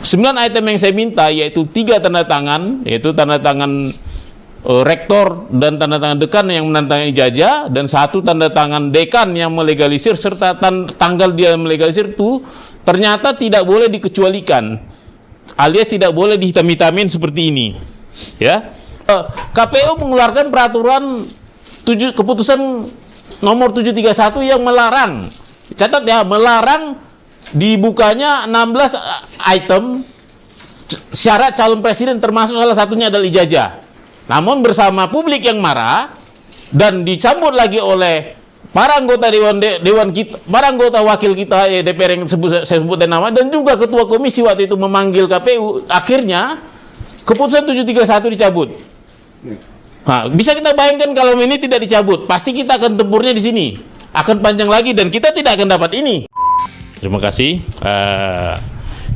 9 item yang saya minta, yaitu 3 tanda tangan, yaitu tanda tangan rektor dan tanda tangan dekan yang menandatangani ijazah, dan 1 tanda tangan dekan yang melegalisir serta tanggal dia melegalisir itu ternyata tidak boleh dikecualikan, alias tidak boleh dihitam-hitamin seperti ini. Ya, KPU mengeluarkan peraturan keputusan nomor 731 yang melarang, catat ya, melarang dibukanya 16 item syarat calon presiden, termasuk salah satunya adalah ijazah. Namun bersama publik yang marah dan disambut lagi oleh para anggota dewan kita, para anggota wakil kita DPR yang saya sebut nama, dan juga ketua komisi waktu itu memanggil KPU, akhirnya keputusan 731 dicabut. Nah, bisa kita bayangkan kalau ini tidak dicabut, pasti kita akan tempurnya di sini, akan panjang lagi dan kita tidak akan dapat ini. Terima kasih.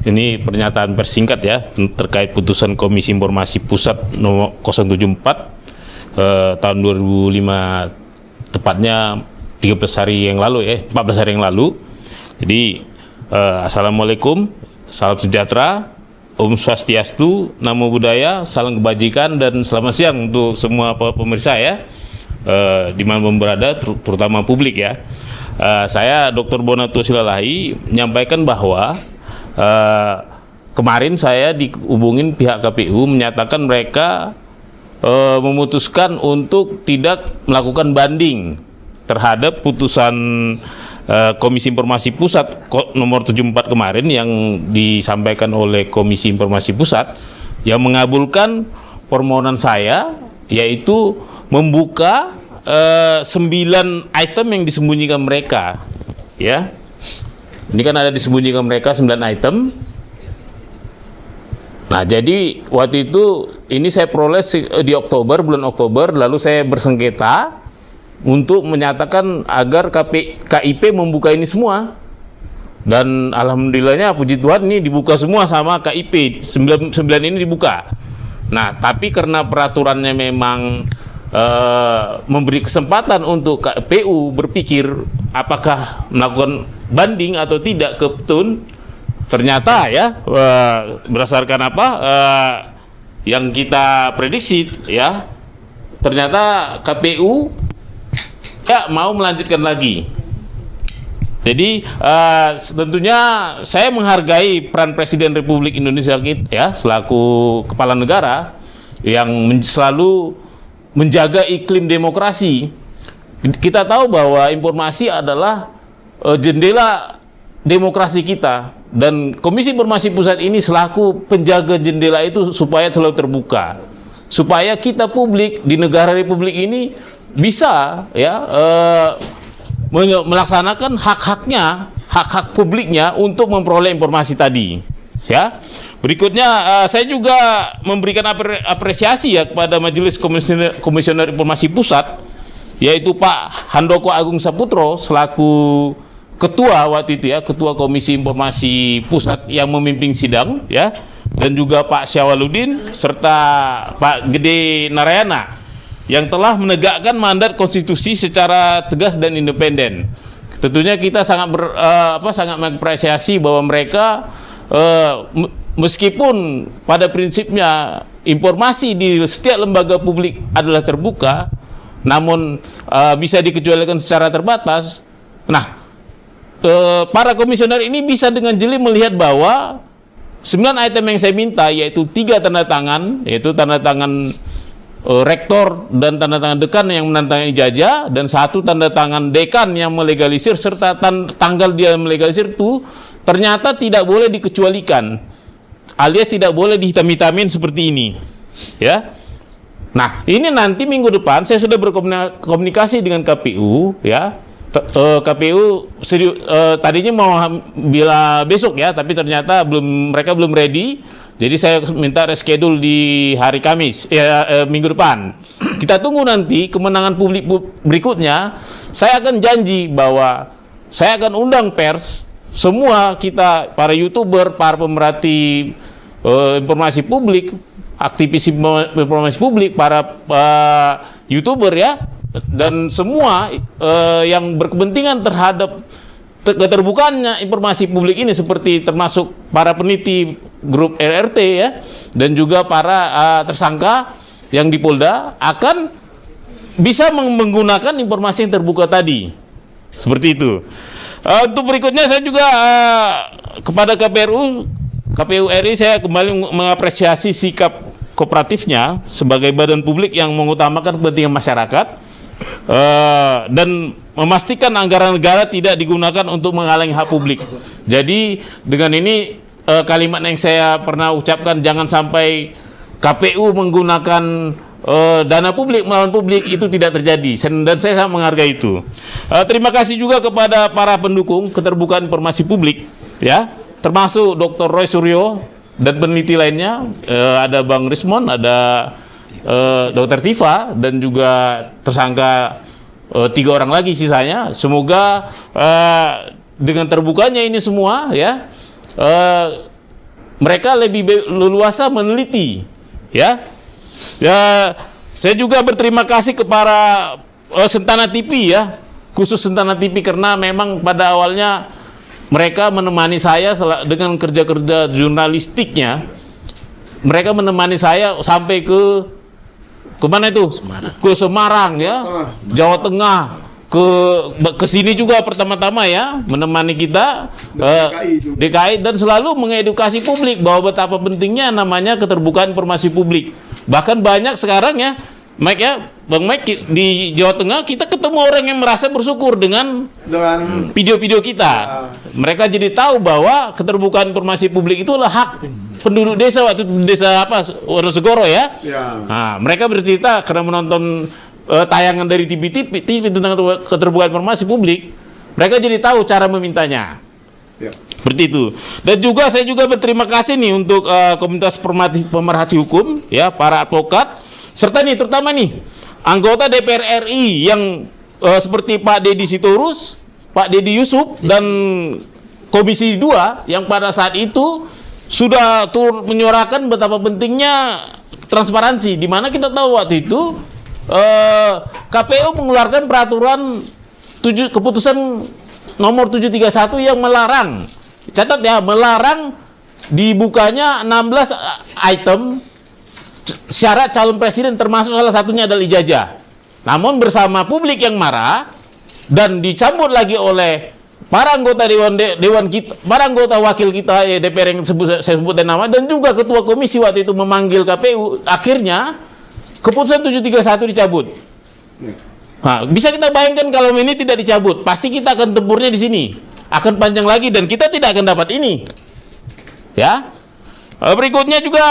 Ini pernyataan persingkat ya terkait putusan Komisi Informasi Pusat nomor 074 tahun 2005, tepatnya 13 hari yang lalu ya, 14 hari yang lalu. Jadi assalamualaikum, salam sejahtera, Om Swastiastu, Namo Buddhaya, salam kebajikan, dan selamat siang untuk semua pemirsa ya, dimanapun berada, terutama publik ya. Saya Dr. Bonato Silalahi menyampaikan bahwa kemarin saya dihubungin pihak KPU menyatakan mereka memutuskan untuk tidak melakukan banding terhadap putusan Komisi Informasi Pusat nomor 74 kemarin yang disampaikan oleh Komisi Informasi Pusat yang mengabulkan permohonan saya, yaitu membuka 9 item yang disembunyikan mereka ya. Ini kan ada disembunyikan mereka 9 item. Nah, jadi waktu itu ini saya peroleh di Oktober, bulan Oktober, lalu saya bersengketa untuk menyatakan agar KIP membuka ini semua. Dan alhamdulillahnya puji Tuhan ini dibuka semua sama KIP, 9 ini dibuka. Nah, tapi karena peraturannya memang memberi kesempatan untuk KPU berpikir apakah melakukan banding atau tidak ke PTUN, ternyata ya berdasarkan apa yang kita prediksi ya, ternyata KPU ya mau melanjutkan lagi. Jadi tentunya saya menghargai peran Presiden Republik Indonesia ya selaku kepala negara yang selalu menjaga iklim demokrasi. Kita tahu bahwa informasi adalah jendela demokrasi kita, dan Komisi Informasi Pusat ini selaku penjaga jendela itu supaya selalu terbuka, supaya kita publik di negara Republik ini bisa ya melaksanakan hak-haknya, hak-hak publiknya untuk memperoleh informasi tadi ya. Berikutnya saya juga memberikan apresiasi ya kepada Majelis Komisioner Informasi Pusat, yaitu Pak Handoko Agung Saputro selaku ketua waktu itu ya, ketua Komisi Informasi Pusat yang memimpin sidang ya, dan juga Pak Syawaludin serta Pak Gede Narayana yang telah menegakkan mandat konstitusi secara tegas dan independen. Tentunya kita sangat sangat mengapresiasi bahwa mereka meskipun pada prinsipnya informasi di setiap lembaga publik adalah terbuka, namun bisa dikecualikan secara terbatas. Nah, para komisioner ini bisa dengan jeli melihat bahwa 9 item yang saya minta, yaitu 3 tanda tangan, yaitu tanda tangan rektor dan tanda tangan dekan yang menandatangani ijazah, dan 1 tanda tangan dekan yang melegalisir serta tanggal dia melegalisir itu ternyata tidak boleh dikecualikan, alias tidak boleh dihitam-hitamin seperti ini ya. Nah, ini nanti minggu depan saya sudah berkomunikasi dengan KPU ya. KPU tadinya mau bila besok ya, tapi ternyata mereka belum ready. Jadi saya minta reschedule di hari Kamis minggu depan. Kita tunggu nanti kemenangan publik berikutnya. Saya akan janji bahwa saya akan undang pers, semua kita, para YouTuber, para pemerhati informasi publik, aktivis informasi publik, para YouTuber ya, dan semua yang berkepentingan terhadap keterbukaannya informasi publik ini, seperti termasuk para peneliti grup RRT ya, dan juga para tersangka yang di Polda akan bisa menggunakan informasi yang terbuka tadi. Seperti itu. Untuk berikutnya saya juga kepada KPU RI saya kembali mengapresiasi sikap kooperatifnya sebagai badan publik yang mengutamakan kepentingan masyarakat dan memastikan anggaran negara tidak digunakan untuk menghalangi hak publik. Jadi dengan ini kalimat yang saya pernah ucapkan, jangan sampai KPU menggunakan dana publik melawan publik, itu tidak terjadi, dan saya sangat menghargai itu. Terima kasih juga kepada para pendukung keterbukaan informasi publik ya, termasuk Dr. Roy Suryo dan peneliti lainnya, ada Bang Rismon, ada Dr. Tifa, dan juga tersangka 3 orang lagi sisanya. Semoga dengan terbukanya ini semua ya, mereka lebih leluasa meneliti ya. Saya juga berterima kasih kepada Sentana TV ya, khusus Sentana TV, karena memang pada awalnya mereka menemani saya dengan kerja-kerja jurnalistiknya. Mereka menemani saya sampai ke mana itu? Ke Semarang ya, Jawa Tengah, ke sini juga pertama-tama ya, menemani kita DKI, dan selalu mengedukasi publik bahwa betapa pentingnya namanya keterbukaan informasi publik. Bahkan banyak sekarang ya, Mike ya, Bang Mike, di Jawa Tengah kita ketemu orang yang merasa bersyukur dengan video-video kita. Mereka jadi tahu bahwa keterbukaan informasi publik itu adalah hak penduduk desa, waktu desa Wonosegoro ya. Nah, mereka bercerita karena menonton tayangan dari TV tentang keterbukaan informasi publik, mereka jadi tahu cara memintanya. Seperti itu. Dan juga saya juga berterima kasih nih untuk komunitas pemerhati hukum ya, para advokat, serta nih terutama nih anggota DPR RI yang seperti Pak Deddy Sitorus, Pak Deddy Yusuf, dan Komisi 2 yang pada saat itu sudah turut menyuarakan betapa pentingnya transparansi, di mana kita tahu waktu itu KPU mengeluarkan peraturan keputusan nomor 731 yang melarang, catat ya, melarang dibukanya 16 item syarat calon presiden, termasuk salah satunya adalah ijazah. Namun bersama publik yang marah dan disambut lagi oleh para anggota dewan kita, para anggota wakil kita DPR yang saya sebut nama, dan juga ketua komisi waktu itu memanggil KPU, akhirnya keputusan 731 dicabut. Nah, bisa kita bayangkan kalau ini tidak dicabut, pasti kita akan tempurnya di sini, akan panjang lagi, dan kita tidak akan dapat ini. Ya. Berikutnya juga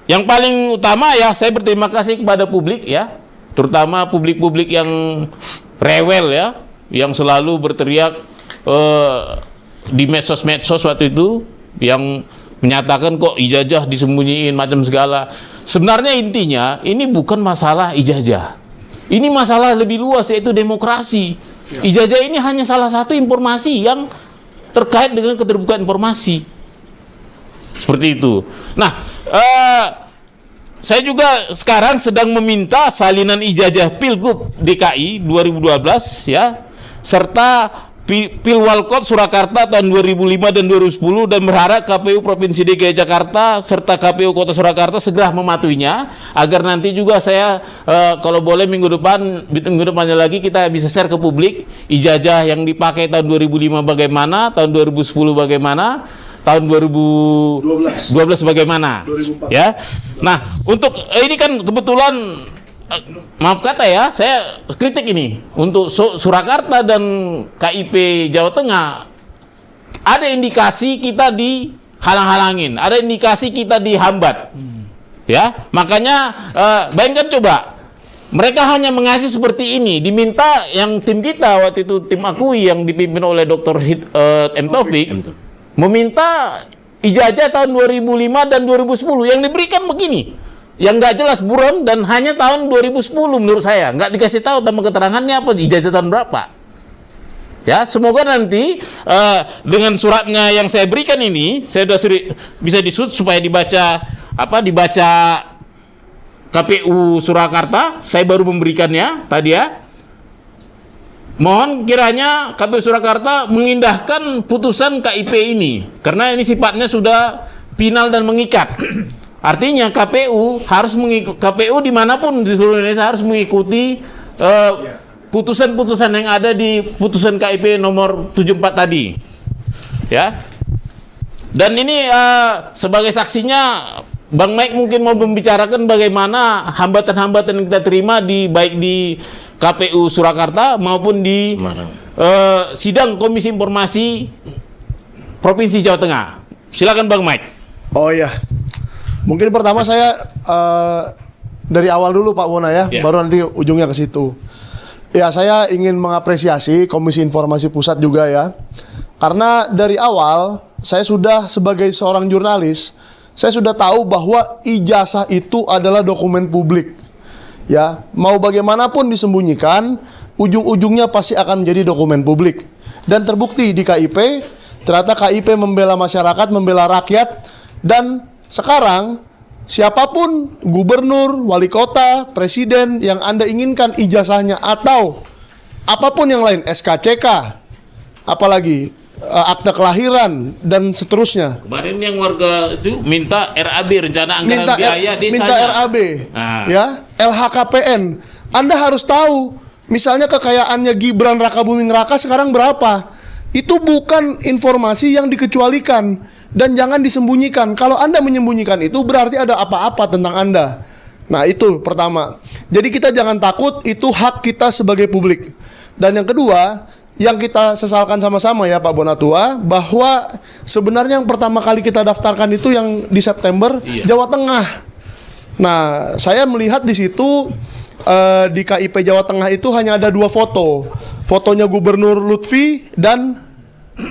yang paling utama ya, saya berterima kasih kepada publik ya, terutama publik-publik yang rewel ya, yang selalu berteriak di medsos-medsos waktu itu, yang menyatakan kok ijazah disembunyiin macam segala. Sebenarnya intinya ini bukan masalah ijazah, ini masalah lebih luas, yaitu demokrasi. Ijazah ini hanya salah satu informasi yang terkait dengan keterbukaan informasi. Seperti itu. Nah, saya juga sekarang sedang meminta salinan ijazah Pilgub DKI 2012 ya, serta Pilwalkot Surakarta tahun 2005 dan 2010, dan berharap KPU Provinsi DKI Jakarta serta KPU Kota Surakarta segera mematuhinya, agar nanti juga saya kalau boleh minggu depannya lagi kita bisa share ke publik ijazah yang dipakai tahun 2005 bagaimana, tahun 2010 bagaimana, tahun 2012 bagaimana 2004. Ya. Nah, untuk ini kan kebetulan maaf kata ya, saya kritik ini untuk Surakarta dan KIP Jawa Tengah, ada indikasi kita dihalang-halangin, ada indikasi kita dihambat. Ya, makanya bayangkan coba, mereka hanya mengasih seperti ini, diminta yang tim kita waktu itu, tim Akui yang dipimpin oleh Dr. M. Taufik, meminta ijazah tahun 2005 dan 2010, yang diberikan begini, yang nggak jelas buram, dan hanya tahun 2010 menurut saya, nggak dikasih tahu tambah keterangannya apa, ijazah tahun berapa. Ya, semoga nanti dengan suratnya yang saya berikan ini, saya sudah bisa disut supaya dibaca KPU Surakarta, saya baru memberikannya tadi ya. Mohon kiranya KPU Surakarta mengindahkan putusan KIP ini karena ini sifatnya sudah final dan mengikat. Artinya KPU harus KPU dimanapun di seluruh Indonesia harus mengikuti putusan-putusan yang ada di putusan KIP nomor 74 tadi. Ya. Dan ini sebagai saksinya Bang Mike mungkin mau membicarakan bagaimana hambatan-hambatan yang kita terima baik di KPU Surakarta maupun di sidang Komisi Informasi Provinsi Jawa Tengah. Silakan Bang Mike. Oh iya, mungkin pertama saya dari awal dulu Pak Bona ya, baru nanti ujungnya ke situ. Ya, saya ingin mengapresiasi Komisi Informasi Pusat juga ya, karena dari awal saya sudah sebagai seorang jurnalis, saya sudah tahu bahwa ijazah itu adalah dokumen publik. Ya, mau bagaimanapun disembunyikan, ujung-ujungnya pasti akan menjadi dokumen publik. Dan terbukti di KIP, ternyata KIP membela masyarakat, membela rakyat, dan sekarang siapapun gubernur, wali kota, presiden yang Anda inginkan ijazahnya atau apapun yang lain, SKCK, apalagi akte kelahiran dan seterusnya. Kemarin yang warga itu minta RAB, rencana anggaran biaya desanya. Minta RAB, ya, LHKPN. Anda harus tahu, misalnya kekayaannya Gibran Rakabuming Raka sekarang berapa. Itu bukan informasi yang dikecualikan dan jangan disembunyikan. Kalau Anda menyembunyikan itu berarti ada apa-apa tentang Anda. Nah, itu pertama. Jadi kita jangan takut, itu hak kita sebagai publik. Dan yang kedua, yang kita sesalkan sama-sama ya Pak Bonatua, bahwa sebenarnya yang pertama kali kita daftarkan itu yang di September, Jawa Tengah. Nah, saya melihat di situ di KIP Jawa Tengah itu hanya ada 2 foto. Fotonya Gubernur Lutfi dan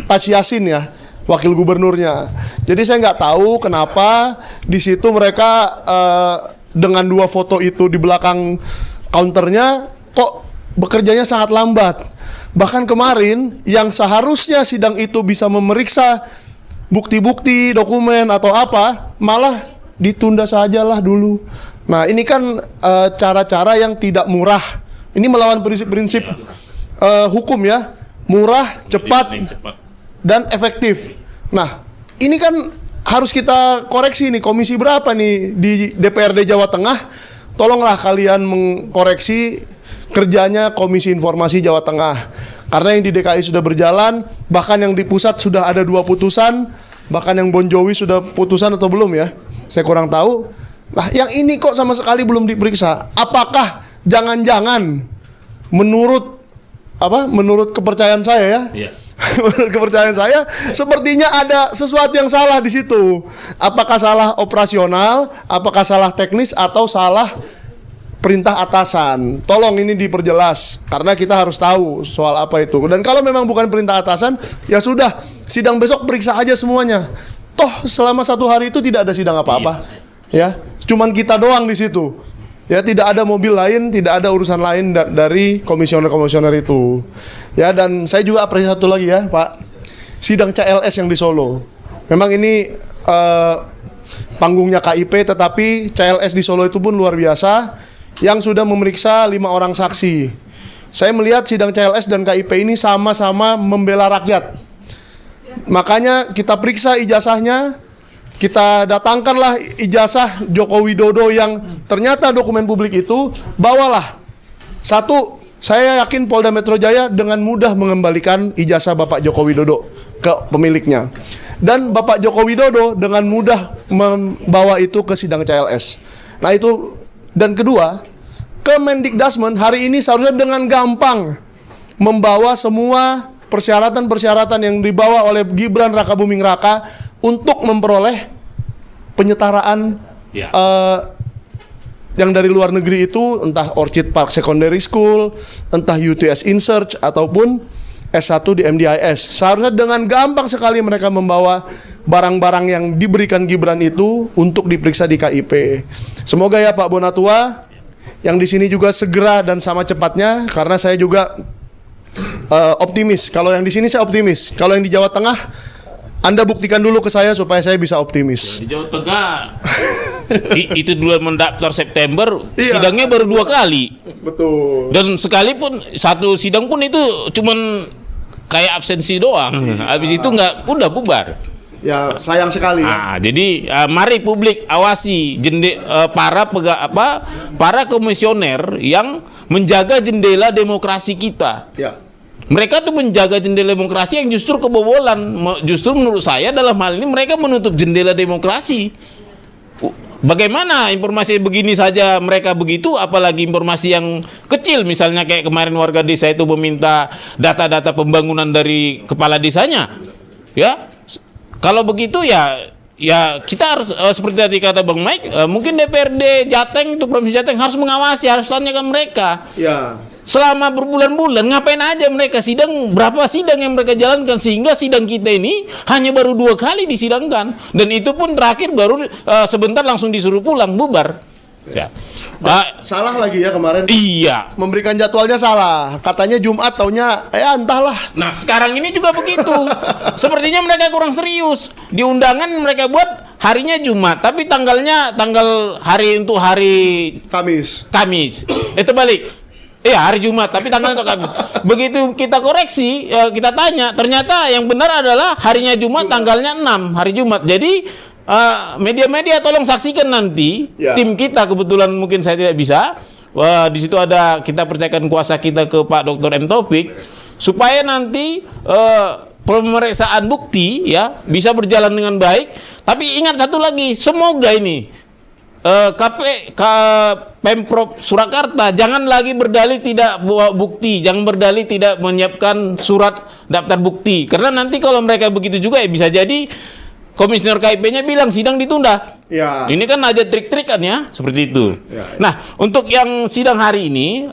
Taci Yasin ya, wakil gubernurnya. Jadi saya nggak tahu kenapa di situ mereka dengan 2 foto itu di belakang counternya kok bekerjanya sangat lambat. Bahkan kemarin yang seharusnya sidang itu bisa memeriksa bukti-bukti, dokumen atau apa, malah ditunda sajalah dulu. Nah, ini kan cara-cara yang tidak murah. Ini melawan prinsip-prinsip hukum ya, murah, cepat, dan efektif. Nah, ini kan harus kita koreksi nih, komisi berapa nih di DPRD Jawa Tengah. Tolonglah kalian mengkoreksi kerjanya Komisi Informasi Jawa Tengah. Karena yang di DKI sudah berjalan, bahkan yang di pusat sudah ada 2 putusan, bahkan yang Bon Jovi sudah putusan atau belum ya? Saya kurang tahu. Nah, yang ini kok sama sekali belum diperiksa. Apakah jangan-jangan menurut kepercayaan saya ya? Yeah. Menurut kepercayaan saya, sepertinya ada sesuatu yang salah di situ. Apakah salah operasional, apakah salah teknis, atau salah perintah atasan? Tolong ini diperjelas, karena kita harus tahu soal apa itu. Dan kalau memang bukan perintah atasan, ya sudah, sidang besok periksa aja semuanya. Toh selama 1 hari itu tidak ada sidang apa-apa, ya. Cuman kita doang di situ. Ya, tidak ada mobil lain, tidak ada urusan lain dari komisioner-komisioner itu. Ya, dan saya juga apresiasi satu lagi ya, Pak. Sidang CLS yang di Solo. Memang ini panggungnya KIP, tetapi CLS di Solo itu pun luar biasa, yang sudah memeriksa 5 orang saksi. Saya melihat sidang CLS dan KIP ini sama-sama membela rakyat. Makanya kita periksa ijazahnya, kita datangkanlah ijazah Joko Widodo yang ternyata dokumen publik itu, bawalah. Satu, saya yakin Polda Metro Jaya dengan mudah mengembalikan ijazah Bapak Joko Widodo ke pemiliknya. Dan Bapak Joko Widodo dengan mudah membawa itu ke sidang CLS. Nah itu. Dan kedua, Kemendikbudrismen hari ini seharusnya dengan gampang membawa semua persyaratan-persyaratan yang dibawa oleh Gibran Rakabuming Raka untuk memperoleh penyetaraan yang dari luar negeri itu, entah Orchid Park Secondary School, entah UTS InSearch, ataupun S1 di MDIS. Seharusnya dengan gampang sekali mereka membawa barang-barang yang diberikan Gibran itu untuk diperiksa di KIP. Semoga ya Pak Bonatua, yang di sini juga segera dan sama cepatnya, karena saya juga optimis. Kalau yang di sini saya optimis. Kalau yang di Jawa Tengah, Anda buktikan dulu ke saya supaya saya bisa optimis. Di Jawa Tengah Itu dulu mendaftar September, Iya. sidangnya baru 2 kali. Betul. Dan sekalipun satu sidang pun itu cuman kayak absensi doang. Habis itu nggak, udah bubar. Ya, sayang sekali. Jadi mari publik awasi para komisioner yang menjaga jendela demokrasi kita. Ya. Mereka tuh menjaga jendela demokrasi yang justru kebobolan. Justru menurut saya dalam hal ini mereka menutup jendela demokrasi. Bagaimana informasi begini saja mereka begitu, apalagi informasi yang kecil, misalnya kayak kemarin warga desa itu meminta data-data pembangunan dari kepala desanya. Ya, kalau begitu ya kita harus seperti tadi kata Bang Mike, mungkin DPRD Jateng itu Provinsi Jateng harus mengawasi, harus tanyakan mereka. Ya. Selama berbulan-bulan ngapain aja mereka sidang, berapa sidang yang mereka jalankan sehingga sidang kita ini hanya baru 2 kali disidangkan, dan itu pun terakhir baru sebentar langsung disuruh pulang, bubar. Ya. Salah lagi ya kemarin. Iya. Memberikan jadwalnya salah. Katanya Jumat, taunya entahlah. Nah, sekarang ini juga begitu. Sepertinya mereka kurang serius. Di undangan mereka buat harinya Jumat, tapi tanggal hari untuk hari Kamis. Itu balik. Iya, hari Jumat, tapi tanggal untuk Kamis. Begitu kita koreksi, kita tanya, ternyata yang benar adalah harinya Jumat, tanggalnya 6, hari Jumat. Jadi media-media tolong saksikan nanti. Tim kita kebetulan mungkin saya tidak bisa. Di situ ada, kita percayakan kuasa kita ke Pak Dr. M. Taufik supaya nanti pemeriksaan bukti ya bisa berjalan dengan baik. Tapi ingat satu lagi, semoga ini Pemprov Surakarta jangan lagi berdalih tidak bawa bukti, jangan berdalih tidak menyiapkan surat daftar bukti, karena nanti kalau mereka begitu juga ya bisa jadi komisioner KIP-nya bilang sidang ditunda. Ya. Ini kan aja trik-trikan ya, seperti itu. Ya. Nah, untuk yang sidang hari ini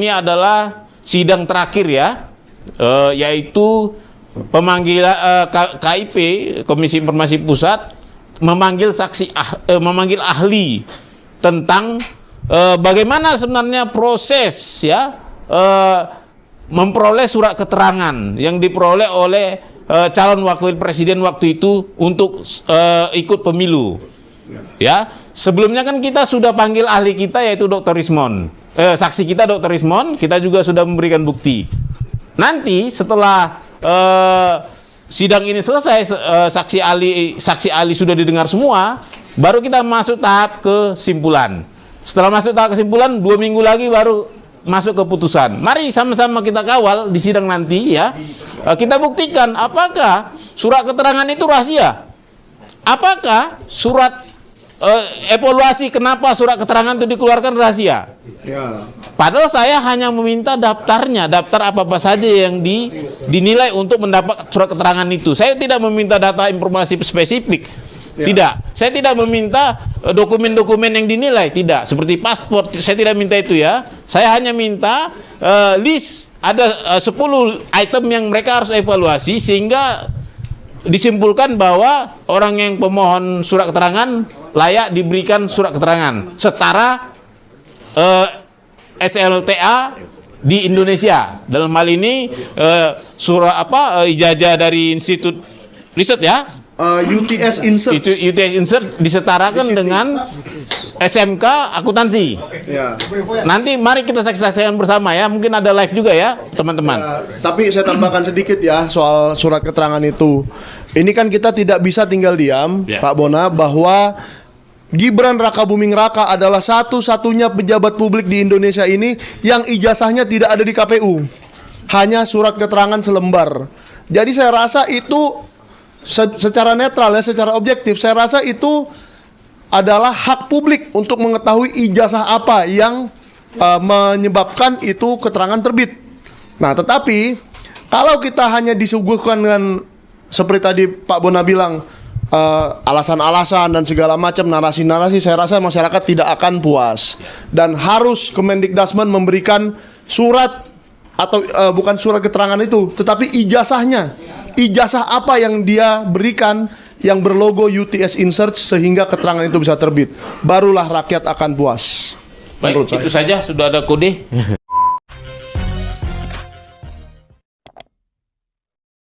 adalah sidang terakhir ya, yaitu pemanggilan KIP, Komisi Informasi Pusat, memanggil memanggil ahli tentang bagaimana sebenarnya proses ya memperoleh surat keterangan yang diperoleh oleh calon wakil presiden waktu itu untuk ikut pemilu. Ya, sebelumnya kan kita sudah panggil ahli kita yaitu Dr. Rismon. Saksi kita Dr. Rismon, kita juga sudah memberikan bukti. Nanti setelah sidang ini selesai, saksi ahli sudah didengar semua, baru kita masuk tahap kesimpulan. Setelah masuk tahap kesimpulan, 2 minggu lagi baru masuk ke putusan. Mari sama-sama kita kawal di sidang nanti ya. Kita buktikan apakah surat keterangan itu rahasia. Apakah surat evaluasi kenapa surat keterangan itu dikeluarkan rahasia. Ya. Padahal saya hanya meminta daftarnya, daftar apa-apa saja yang dinilai untuk mendapat surat keterangan itu. Saya tidak meminta data informasi spesifik. Ya. Tidak. Saya tidak meminta dokumen-dokumen yang dinilai, tidak. Seperti paspor, saya tidak minta itu ya. Saya hanya minta list, ada 10 item yang mereka harus evaluasi sehingga disimpulkan bahwa orang yang pemohon surat keterangan layak diberikan surat keterangan setara SLTA di Indonesia. Dalam hal ini ijazah dari Institut Riset ya. UTS Insert. Itu UTS Insert disetarakan dengan SMK akuntansi. Ya. Nanti mari kita saksikan bersama ya. Mungkin ada live juga ya, teman-teman. Ya, tapi saya tambahkan sedikit ya soal surat keterangan itu. Ini kan kita tidak bisa tinggal diam, ya. Pak Bona, bahwa Gibran Rakabuming Raka adalah satu-satunya pejabat publik di Indonesia ini yang ijazahnya tidak ada di KPU. Hanya surat keterangan selembar. Jadi saya rasa itu secara netral ya, secara objektif, saya rasa itu adalah hak publik untuk mengetahui ijazah apa yang menyebabkan itu keterangan terbit. Nah, tetapi kalau kita hanya disuguhkan dengan seperti tadi Pak Bona bilang, alasan-alasan dan segala macam narasi-narasi, saya rasa masyarakat tidak akan puas. Dan harus Kemendikbudrismen memberikan surat atau bukan surat keterangan itu, tetapi ijazahnya. Ijazah apa yang dia berikan yang berlogo UTS Insert sehingga keterangan itu bisa terbit. Barulah rakyat akan puas. Baik, itu saja, sudah ada kode.